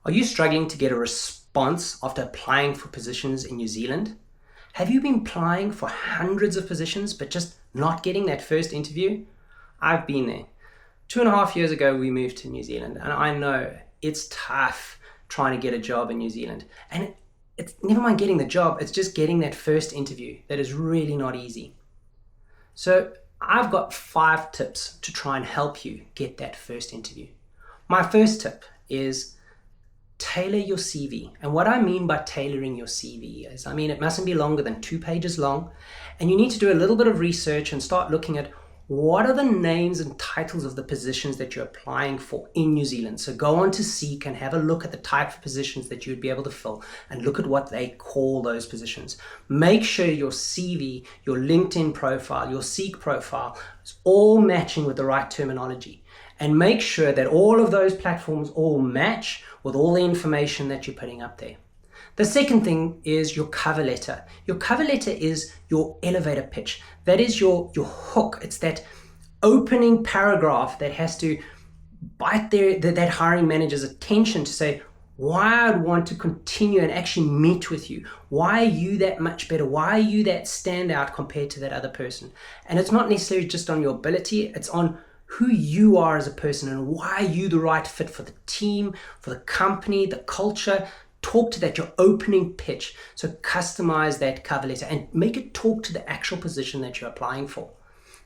Are you struggling to get a response after applying for positions in New Zealand? Have you been applying for hundreds of positions but just not getting that first interview? I've been there. 2.5 years ago, we moved to New Zealand, and I know it's tough trying to get a job in New Zealand. And it's never mind getting the job, it's just getting that first interview that is really not easy. So I've got 5 tips to try and help you get that first interview. My first tip is tailor your CV. And what I mean by tailoring your CV is, it mustn't be longer than 2 pages long. And you need to do a little bit of research and start looking at what are the names and titles of the positions that you're applying for in New Zealand. So go on to Seek and have a look at the type of positions that you would be able to fill and look at what they call those positions. Make sure your CV, your LinkedIn profile, your Seek profile is all matching with the right terminology. And make sure that all of those platforms all match with all the information that you're putting up there. The second thing is your cover letter. Your cover letter is your elevator pitch. That is your hook. It's that opening paragraph that has to bite that hiring manager's attention to say why I'd want to continue and actually meet with you. Why are you that much better? Why are you that standout compared to that other person? And it's not necessarily just on your ability, it's on who you are as a person and why are you the right fit for the team, for the company, the culture. Talk to that, your opening pitch. So customize that cover letter and make it talk to the actual position that you're applying for.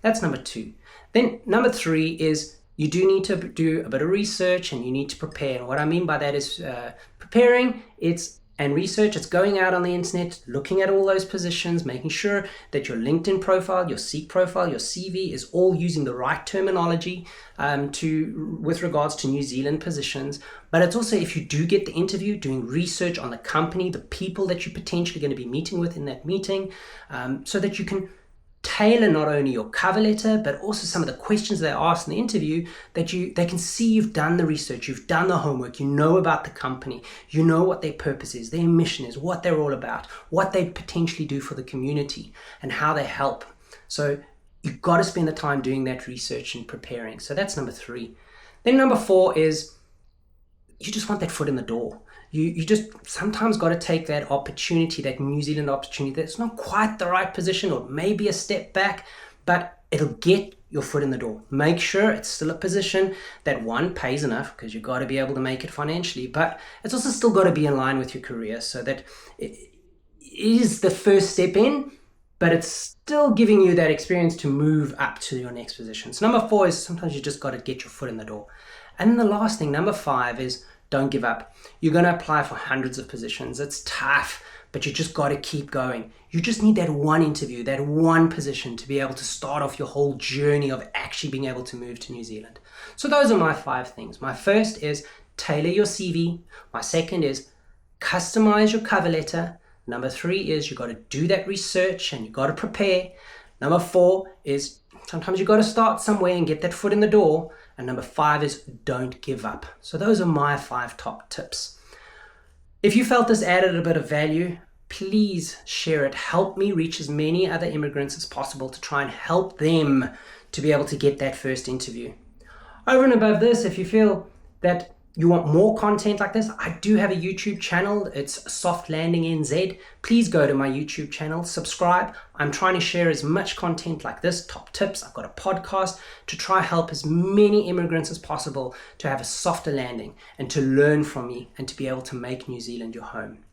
That's number 2. Then number 3 is you do need to do a bit of research and you need to prepare. And what I mean by that is preparing, and research, it's going out on the internet, looking at all those positions, making sure that your LinkedIn profile, your Seek profile, your CV is all using the right terminology with regards to New Zealand positions. But it's also, if you do get the interview, doing research on the company, the people that you're potentially going to be meeting with in that meeting, so that you can tailor not only your cover letter, but also some of the questions they ask in the interview that they can see you've done the research, you've done the homework, you know about the company, you know what their purpose is, their mission is, what they're all about, what they potentially do for the community, and how they help. So you've got to spend the time doing that research and preparing. So that's number 3. Then number 4 is you just want that foot in the door. You just sometimes got to take that opportunity, that New Zealand opportunity that's not quite the right position or maybe a step back, but it'll get your foot in the door. Make sure it's still a position that, one, pays enough, because you've got to be able to make it financially, but it's also still got to be in line with your career so that it is the first step in, but it's still giving you that experience to move up to your next position. So number 4 is sometimes you just got to get your foot in the door. And then the last thing, number 5, is don't give up. You're going to apply for hundreds of positions. It's tough, but you just got to keep going. You just need that one interview, that one position to be able to start off your whole journey of actually being able to move to New Zealand. So those are my 5 things. My first is tailor your CV. My second is customize your cover letter. Number 3 is you got to do that research and you got to prepare. Number 4 is sometimes you got to start somewhere and get that foot in the door. And number 5 is don't give up. So those are my 5 top tips. If you felt this added a bit of value, please share it. Help me reach as many other immigrants as possible to try and help them to be able to get that first interview. Over and above this, if you feel that you want more content like this, I do have a YouTube channel. It's Soft Landing NZ. Please go to my YouTube channel, subscribe. I'm trying to share as much content like this, top tips. I've got a podcast to try help as many immigrants as possible to have a softer landing and to learn from me and to be able to make New Zealand your home.